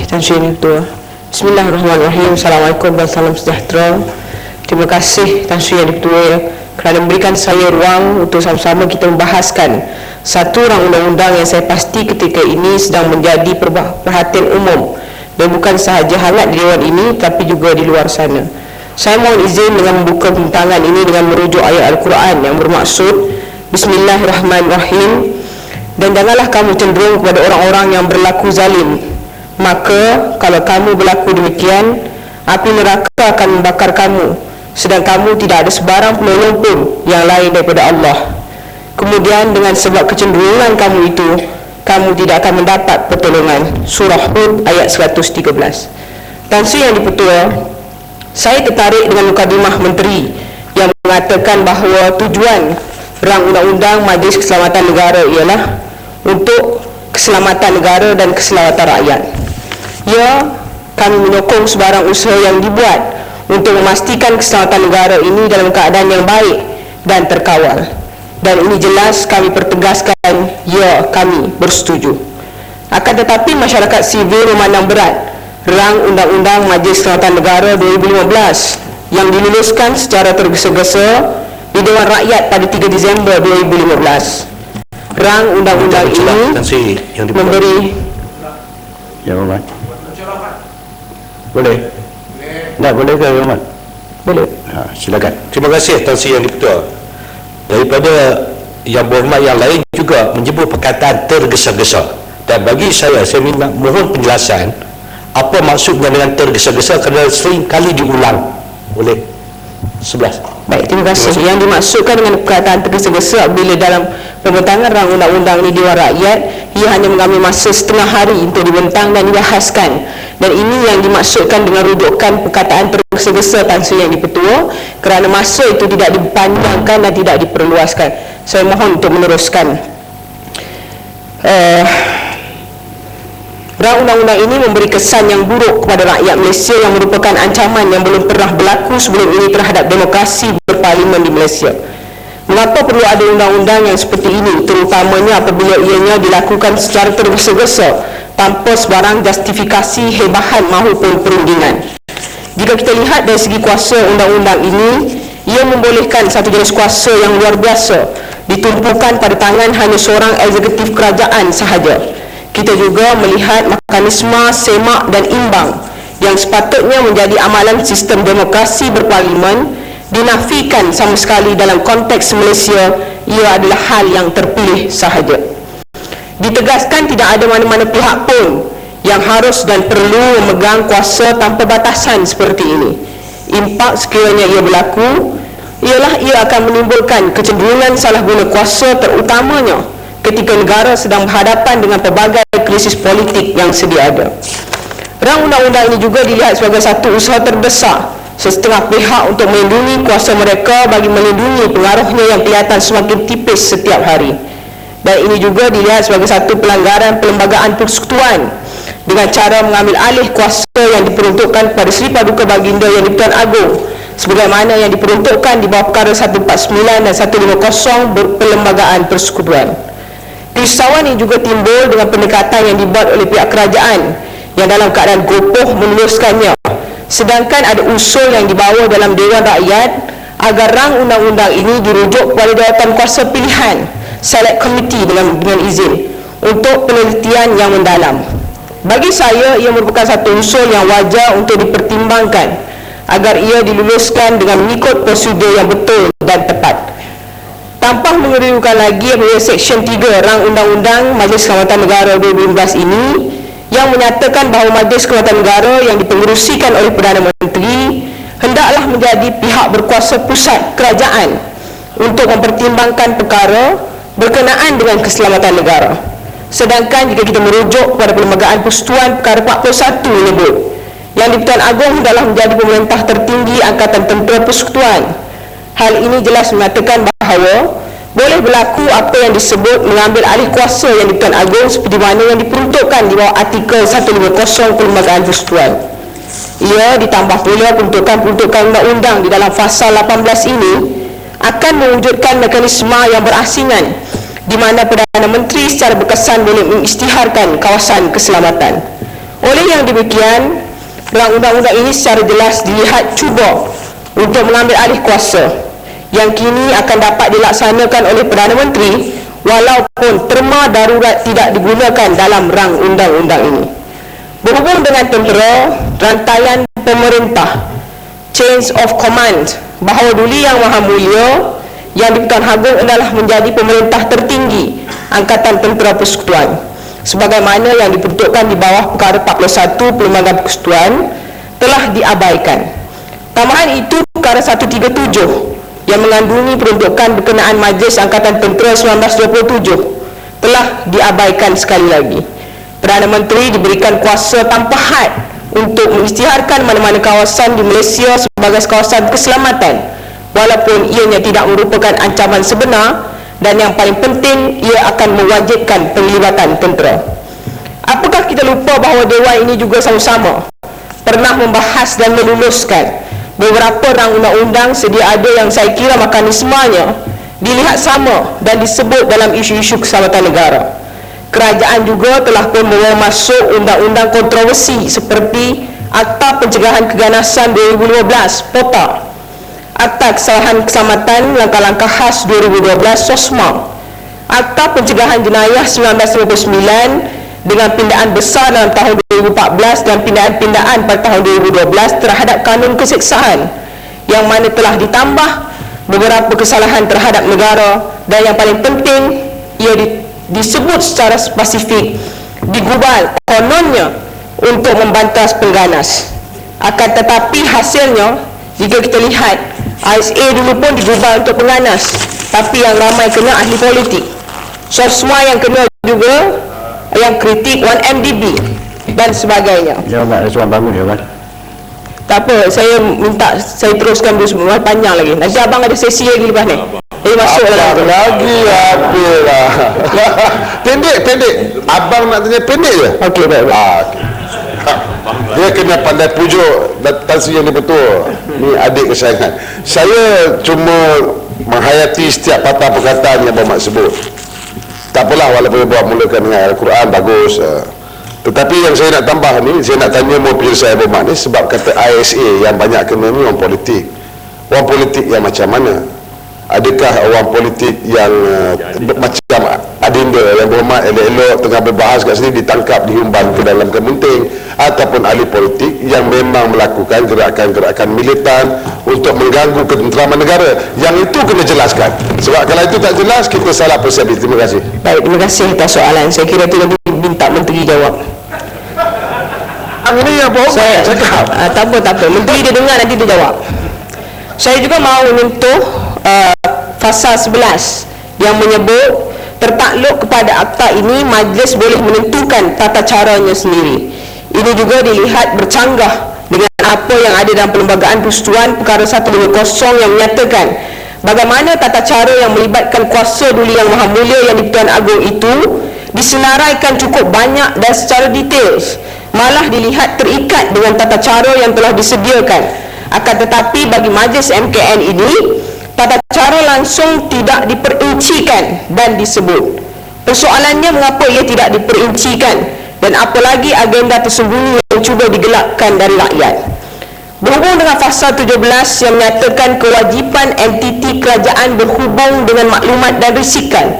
Tan Sri Ketua. Bismillahirrahmanirrahim. Assalamualaikum dan salam sejahtera. Terima kasih Tan Sri Ketua kerana memberikan saya ruang untuk sama-sama kita membahaskan satu rang undang-undang yang saya pasti ketika ini sedang menjadi perhatian umum dan bukan sahaja hangat di Dewan ini tapi juga di luar sana. Saya mohon izin dengan membuka pembincangan ini dengan merujuk ayat Al-Quran yang bermaksud Bismillahirrahmanirrahim. Dan janganlah kamu cenderung kepada orang-orang yang berlaku zalim, maka kalau kamu berlaku demikian, api neraka akan membakar kamu, sedang kamu tidak ada sebarang penolong pun yang lain daripada Allah. Kemudian dengan sebab kecenderungan kamu itu, kamu tidak akan mendapat pertolongan. Surah Hud ayat 113. Tan Sri Yang Dipertua, saya tertarik dengan mukadimah menteri yang mengatakan bahawa tujuan rang undang-undang Majlis Keselamatan Negara ialah untuk keselamatan negara dan keselamatan rakyat. Ya, kami menyokong sebarang usaha yang dibuat untuk memastikan keselamatan negara ini dalam keadaan yang baik dan terkawal. Dan ini jelas kami pertegaskan, ya, kami bersetuju. Akan tetapi masyarakat sivil memandang berat rang undang-undang Majlis Keselamatan Negara 2015 yang diluluskan secara tergesa-gesa di Dewan Rakyat pada 3 Disember 2015. Rang undang-undang ini memberi Rahmat. Boleh? Tak boleh ke Rahmat? Boleh. Silakan. Terima kasih Tan Sri Yang Dipertua. Daripada yang berhormat yang lain juga menyebut perkataan tergesa-gesa. Dan bagi saya minta mohon penjelasan apa maksudnya dengan tergesa-gesa kerana sering kali diulang. Boleh? 11. Baik, terima kasih. Yang dimaksudkan dengan perkataan tergesa-gesa bila dalam pembentangan rang undang-undang ini Dewan Rakyat, ia hanya mengambil masa setengah hari untuk dibentang dan dibahaskan. Dan ini yang dimaksudkan dengan rujukan perkataan tergesa-gesa Tan Sri Yang Dipertua kerana masa itu tidak dipanjangkan dan tidak diperluaskan. Saya mohon untuk meneruskan. Rang undang-undang ini memberi kesan yang buruk kepada rakyat Malaysia yang merupakan ancaman yang belum pernah berlaku sebelum ini terhadap demokrasi berparlimen di Malaysia. Mengapa perlu ada undang-undang yang seperti ini, terutamanya apabila ianya dilakukan secara tergesa-gesa tanpa sebarang justifikasi hebahan maupun perundingan? Jika kita lihat dari segi kuasa undang-undang ini, ia membolehkan satu jenis kuasa yang luar biasa ditumpukan pada tangan hanya seorang eksekutif kerajaan sahaja. Kita juga melihat mekanisme semak dan imbang yang sepatutnya menjadi amalan sistem demokrasi berparlimen dinafikan sama sekali dalam konteks Malaysia. Ia adalah hal yang terpilih sahaja. Ditegaskan tidak ada mana-mana pihak pun yang harus dan perlu memegang kuasa tanpa batasan seperti ini. Impak sekiranya ia berlaku ialah ia akan menimbulkan kecenderungan salah guna kuasa, terutamanya ketika negara sedang berhadapan dengan pelbagai krisis politik yang sedia ada. Rang undang-undang ini juga dilihat sebagai satu usaha terbesar setengah pihak untuk melindungi kuasa mereka bagi melindungi pengaruhnya yang kelihatan semakin tipis setiap hari. Dan ini juga dilihat sebagai satu pelanggaran perlembagaan persekutuan dengan cara mengambil alih kuasa yang diperuntukkan kepada Seri Paduka Baginda Yang di-Pertuan Agong sebagaimana yang diperuntukkan di bawah perkara 149 dan 150 perlembagaan persekutuan. Kerisauan ini juga timbul dengan pendekatan yang dibuat oleh pihak kerajaan yang dalam keadaan gopoh meneruskannya, sedangkan ada usul yang dibawa dalam Dewan Rakyat agar rang undang-undang ini dirujuk kepada jawatan kuasa pilihan Select Committee dengan izin untuk penelitian yang mendalam. Bagi saya, ia merupakan satu usul yang wajar untuk dipertimbangkan agar ia diluluskan dengan mengikut prosedur yang betul dan tepat. Tanpa mengeriukan lagi apabila Seksyen 3 Rang Undang-Undang Majlis Keselamatan Negara 2015 ini yang menyatakan bahawa Majlis Keselamatan Negara yang dipengerusikan oleh Perdana Menteri hendaklah menjadi pihak berkuasa pusat kerajaan untuk mempertimbangkan perkara berkenaan dengan keselamatan negara. Sedangkan jika kita merujuk kepada Perlembagaan Persekutuan perkara 41 menyebut Yang di-Pertuan Agong hendaklah menjadi pemerintah tertinggi Angkatan Tentera Persekutuan. Hal ini jelas mengatakan bahawa boleh berlaku apa yang disebut mengambil alih kuasa Yang di-Pertuan Agong seperti mana yang diperuntukkan di bawah artikel 150 Perlembagaan Persekutuan. Ia ditambah pula peruntukan undang-undang di dalam fasal 18 ini akan mewujudkan mekanisme yang berasingan di mana Perdana Menteri secara berkesan boleh mengisytiharkan kawasan keselamatan. Oleh yang demikian, rang undang-undang ini secara jelas dilihat cuba untuk mengambil alih kuasa yang kini akan dapat dilaksanakan oleh Perdana Menteri walaupun terma darurat tidak digunakan dalam rang undang-undang ini. Berhubung dengan tentera, rantaian pemerintah, chains of command, bahawa Duli Yang Maha Mulia Yang di-Pertuan Agong adalah menjadi pemerintah tertinggi Angkatan Tentera Persekutuan sebagaimana yang diperuntukkan di bawah perkara 41 Perlembagaan Persekutuan telah diabaikan. Tambahan itu perkara 137 yang mengandungi peruntukan berkenaan Majlis Angkatan Tentera 1927 telah diabaikan sekali lagi. Perdana Menteri diberikan kuasa tanpa had untuk mengisytiharkan mana-mana kawasan di Malaysia sebagai kawasan keselamatan walaupun ianya tidak merupakan ancaman sebenar, dan yang paling penting ia akan mewajibkan penglibatan tentera. Apakah kita lupa bahawa Dewan ini juga sama-sama pernah membahas dan meluluskan beberapa rang undang-undang sedia ada yang saya kira mekanismenya dilihat sama dan disebut dalam isu-isu keselamatan negara. Kerajaan juga telah pun membawa masuk undang-undang kontroversi seperti Akta Pencegahan Keganasan 2015 POTA, Akta Kesalahan Keselamatan Langkah-Langkah Khas 2012 SOSMA, Akta Pencegahan Jenayah 1959 dengan pindaan besar dalam tahun 2014 dan pindaan-pindaan pada tahun 2012 terhadap kanun keseksaan yang mana telah ditambah beberapa kesalahan terhadap negara, dan yang paling penting ia disebut secara spesifik digubal kononnya untuk membantas pengganas. Akan tetapi hasilnya jika kita lihat ISA dulu pun digubal untuk pengganas, tapi yang ramai kena ahli politik. SOSMA yang kena juga yang kritik 1MDB dan sebagainya. Jawapan Tuan bangun jawapan. Tak apa, saya minta saya teruskan dulu sebelum panjang lagi. Nanti abang ada sesi lagi lepas ni. Jadi masuk dalam tu. Lagi apa lah. Pendek. Abang nak tanya pendek je. Okey, baik. Dia kena pandai pujuk Tan Sri yang betul. Ni adik kesayangan. Saya cuma menghayati setiap patah perkataan yang bermak sebut. Tak apalah, walaupun buat mulakan dengan Al-Quran bagus. Tetapi yang saya nak tambah ni, saya nak tanya mau penyelesaian bermak ni sebab kata ISA yang banyak kena ni orang politik. Orang politik yang macam mana? Adakah orang politik yang macam adinda yang berhormat elok-elok tengah berbahas kat sini ditangkap dihumban ke dalam kementing, ataupun ahli politik yang memang melakukan gerakan-gerakan militan untuk mengganggu ketenteraman negara? Yang itu kena jelaskan, sebab kalau itu tak jelas kita salah persepsi. Terima kasih. Baik, terima kasih atas soalan. Saya kira tu nanti minta menteri jawab. Ini yang bohong Saya cakap. tak apa. Menteri dia dengar nanti dia jawab. Saya juga mahu menyentuh pasal 11 yang menyebut tertakluk kepada akta ini majlis boleh menentukan tata caranya sendiri. Ini juga dilihat bercanggah dengan apa yang ada dalam Perlembagaan Persekutuan perkara 150 yang menyatakan bagaimana tata cara yang melibatkan kuasa Duli Yang Maha Mulia Yang di-Pertuan Agong itu disenaraikan cukup banyak dan secara detail, malah dilihat terikat dengan tata cara yang telah disediakan. Akan tetapi bagi majlis MKN ini tata cara langsung tidak diperincikan dan disebut. Persoalannya mengapa ia tidak diperincikan dan apalagi agenda tersembunyi yang cuba digelakkan dari rakyat. Berhubung dengan pasal 17 yang menyatakan kewajipan entiti kerajaan berhubung dengan maklumat dan risikan,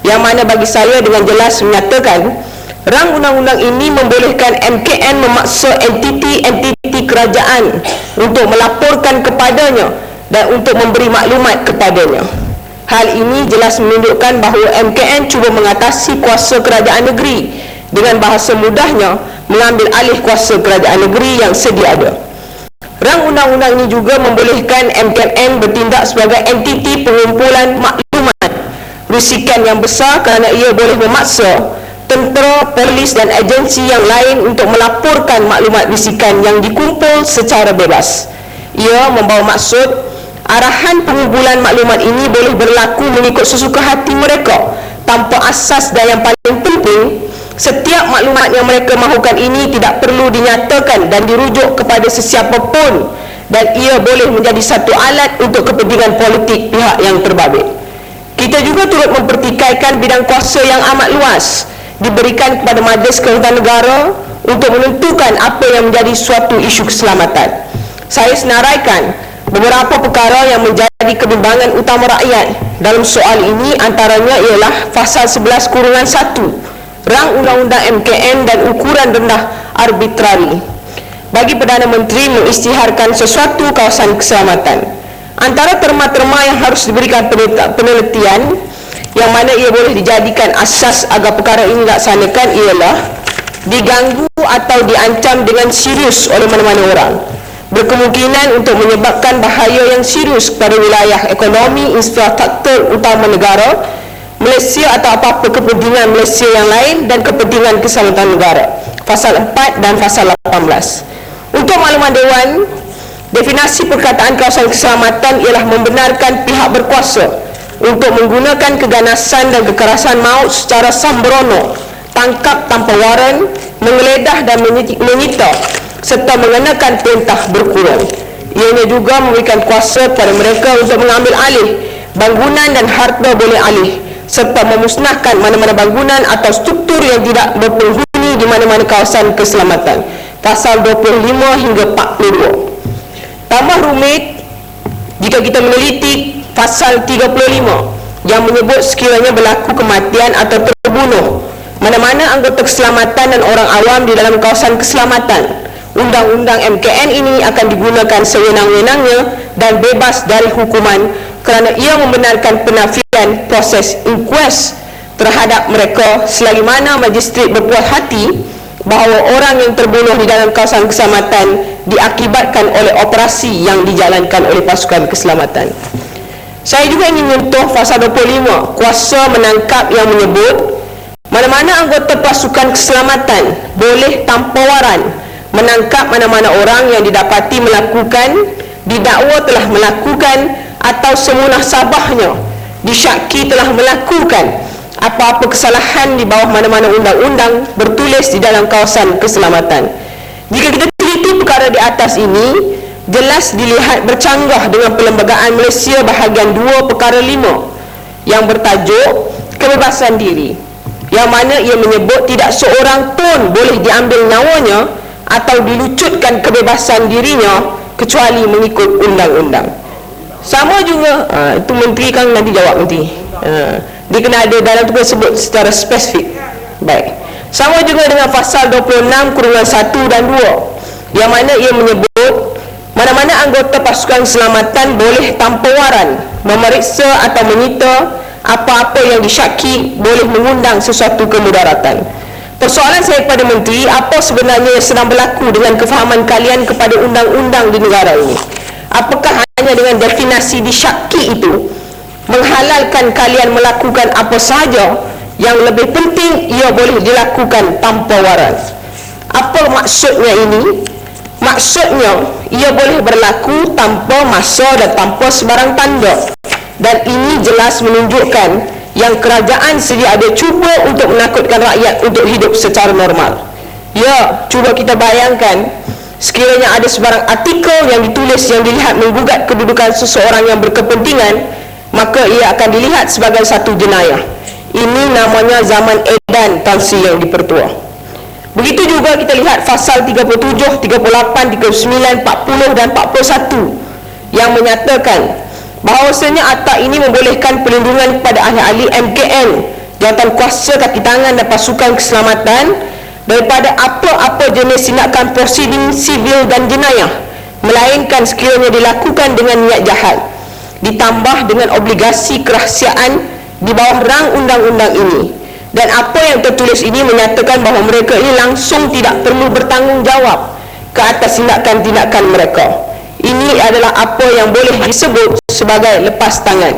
yang mana bagi saya dengan jelas menyatakan rang undang-undang ini membolehkan MKN memaksa entiti-entiti kerajaan untuk melaporkan kepadanya dan untuk memberi maklumat kepadanya. Hal ini jelas menunjukkan bahawa MKN cuba mengatasi kuasa kerajaan negeri dengan bahasa mudahnya mengambil alih kuasa kerajaan negeri yang sedia ada. Rang undang-undang ini juga membolehkan MKN bertindak sebagai entiti pengumpulan maklumat risikan yang besar kerana ia boleh memaksa tentera, polis dan agensi yang lain untuk melaporkan maklumat risikan yang dikumpul secara bebas. Ia membawa maksud arahan pengumpulan maklumat ini boleh berlaku mengikut sesuka hati mereka tanpa asas, dan yang paling penting setiap maklumat yang mereka mahukan ini tidak perlu dinyatakan dan dirujuk kepada sesiapa pun, dan ia boleh menjadi satu alat untuk kepentingan politik pihak yang terbabit. Kita juga turut mempertikaikan bidang kuasa yang amat luas diberikan kepada Majlis Kehormatan Negara untuk menentukan apa yang menjadi suatu isu keselamatan. Saya senaraikan beberapa perkara yang menjadi kebimbangan utama rakyat dalam soal ini, antaranya ialah Pasal 11-1 Rang Undang-Undang MKN dan ukuran rendah arbitrari bagi Perdana Menteri mengisytiharkan sesuatu kawasan keselamatan. Antara terma-terma yang harus diberikan penelitian yang mana ia boleh dijadikan asas agar perkara ini dilaksanakan ialah diganggu atau diancam dengan serius oleh mana-mana orang, berkemungkinan untuk menyebabkan bahaya yang serius kepada wilayah ekonomi, infrastruktur utama negara Malaysia atau apa-apa kepentingan Malaysia yang lain dan kepentingan keselamatan negara. Pasal 4 dan Pasal 18. Untuk makluman Dewan, definisi perkataan kawasan keselamatan ialah membenarkan pihak berkuasa untuk menggunakan keganasan dan kekerasan maut secara sembrono, tangkap tanpa waran, menggeledah dan menyita serta mengenakan perintah berkurung. Ianya juga memberikan kuasa kepada mereka untuk mengambil alih bangunan dan harta boleh alih serta memusnahkan mana-mana bangunan atau struktur yang tidak berpenghuni di mana-mana kawasan keselamatan. Pasal 25 hingga 42. Tambah rumit jika kita meneliti Pasal 35 yang menyebut sekiranya berlaku kematian atau terbunuh mana-mana anggota keselamatan dan orang awam di dalam kawasan keselamatan, Undang-Undang MKN ini akan digunakan sewenang-wenangnya dan bebas dari hukuman kerana ia membenarkan penafian proses inquest terhadap mereka selagi mana magistrate berpuas hati bahawa orang yang terbunuh di dalam kawasan keselamatan diakibatkan oleh operasi yang dijalankan oleh pasukan keselamatan. Saya juga ingin menyentuh Pasal 25, kuasa menangkap yang menyebut mana-mana anggota pasukan keselamatan boleh tanpa waran menangkap mana-mana orang yang didapati melakukan, didakwa telah melakukan atau semunasabahnya disyaki telah melakukan apa-apa kesalahan di bawah mana-mana undang-undang bertulis di dalam kawasan keselamatan. Jika kita teliti perkara di atas ini, jelas dilihat bercanggah dengan Perlembagaan Malaysia bahagian 2 perkara 5 yang bertajuk kebebasan diri, yang mana ia menyebut tidak seorang pun boleh diambil nyawanya atau dilucutkan kebebasan dirinya kecuali mengikut undang-undang. Sama juga itu menteri kan nanti jawab nanti. Dia kena ada dalam tu sebut secara spesifik. Baik. Sama juga dengan Pasal 26-1 dan 2 yang mana ia menyebut mana-mana anggota pasukan keselamatan boleh tanpa waran memeriksa atau menyita apa-apa yang disyaki boleh mengundang sesuatu kemudaratan. Persoalan saya kepada menteri, apa sebenarnya yang sedang berlaku dengan kefahaman kalian kepada undang-undang di negara ini? Apakah hanya dengan definisi disyaki itu menghalalkan kalian melakukan apa sahaja yang lebih penting ia boleh dilakukan tanpa waran? Apa maksudnya ini? Maksudnya ia boleh berlaku tanpa masa dan tanpa sebarang tanda, dan ini jelas menunjukkan yang kerajaan sedia ada cuba untuk menakutkan rakyat untuk hidup secara normal. Ya, cuba kita bayangkan sekiranya ada sebarang artikel yang ditulis yang dilihat menggugat kedudukan seseorang yang berkepentingan, maka ia akan dilihat sebagai satu jenayah. Ini namanya zaman edan Tan Sri yang dipertua. Begitu juga kita lihat Pasal 37, 38, 39, 40 dan 41 yang menyatakan bahawasanya akta ini membolehkan perlindungan kepada ahli-ahli MKN, jawatan kuasa kaki tangan dan pasukan keselamatan daripada apa-apa jenis tindakan prosiding sivil dan jenayah, melainkan sekiranya dilakukan dengan niat jahat, ditambah dengan obligasi kerahsiaan di bawah rang undang-undang ini. Dan apa yang tertulis ini menyatakan bahawa mereka ini langsung tidak perlu bertanggungjawab ke atas tindakan-tindakan mereka. Ini adalah apa yang boleh disebut sebagai lepas tangan.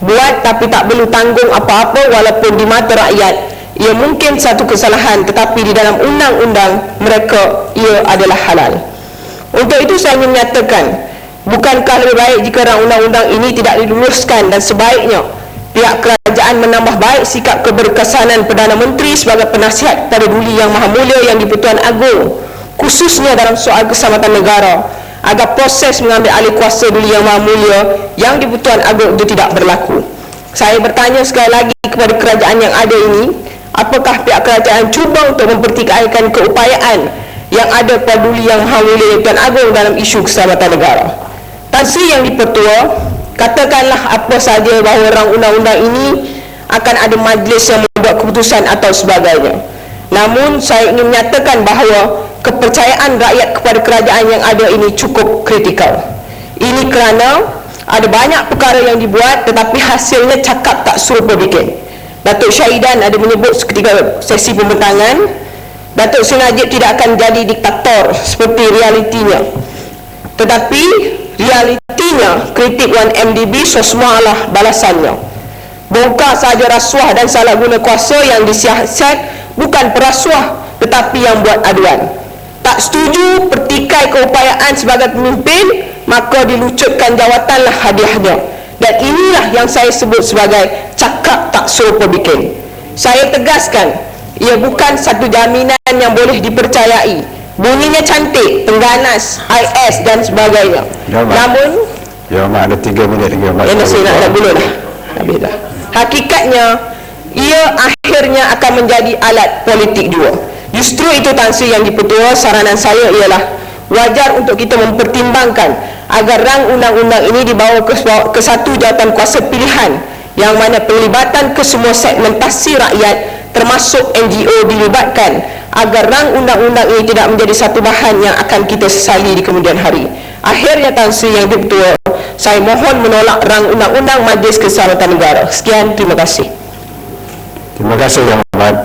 Buat tapi tak perlu tanggung apa-apa walaupun di mata rakyat ia mungkin satu kesalahan, tetapi di dalam undang-undang mereka ia adalah halal. Untuk itu saya ingin menyatakan, bukankah lebih baik jika rang undang-undang ini tidak diluluskan dan sebaiknya pihak kerajaan menambah baik sikap keberkesanan Perdana Menteri sebagai penasihat kepada Duli Yang Maha Mulia Yang di-Pertuan Agong, khususnya dalam soal keselamatan negara, agar proses mengambil alih kuasa Duli Yang Maha Mulia Yang di-Pertuan Agong itu tidak berlaku. Saya bertanya sekali lagi kepada kerajaan yang ada ini, apakah pihak kerajaan cuba untuk mempertikaikan keupayaan yang ada Paduli Yang Maha Mulia Tuan Agong dalam isu keselamatan negara? Tan Sri Yang di-Pertua, katakanlah apa saja bahawa rang undang-undang ini akan ada majlis yang membuat keputusan atau sebagainya. Namun saya ingin menyatakan bahawa kepercayaan rakyat kepada kerajaan yang ada ini cukup kritikal. Ini kerana ada banyak perkara yang dibuat tetapi hasilnya cakap tak serupa bikin. Datuk Syahidan ada menyebut ketika sesi pembentangan, Datuk Seri Najib tidak akan jadi diktator seperti realitinya. Tetapi realitinya kritik 1MDB semua adalah balasannya. Bongkar sahaja rasuah dan salah guna kuasa yang disiasat bukan perasuah tetapi yang buat aduan. Tak setuju pertikai keupayaan sebagai pemimpin, maka dilucutkan jawatanlah hadiahnya. Dan inilah yang saya sebut sebagai cakap tak serupa bikin. Saya tegaskan, ia bukan satu jaminan yang boleh dipercayai. Bunyinya cantik, tengganas, IS dan sebagainya. Namun Ya Mak, ada 3 minit lagi Mak. yang saya nak dulu dah. Habis dah. Hakikatnya ia akhirnya akan menjadi alat politik juga. Justru itu Tan Sri Yang di-Pertua, saranan saya ialah wajar untuk kita mempertimbangkan agar rang undang-undang ini dibawa ke satu jawatan kuasa pilihan yang mana pelibatan ke semua segmentasi rakyat termasuk NGO dilibatkan agar rang undang-undang ini tidak menjadi satu bahan yang akan kita sesali di kemudian hari. Akhirnya Tan Sri Yang di-Pertua, saya mohon menolak rang undang-undang Majlis Keselamatan Negara. Sekian, terima kasih. Terima kasih Yang Amat.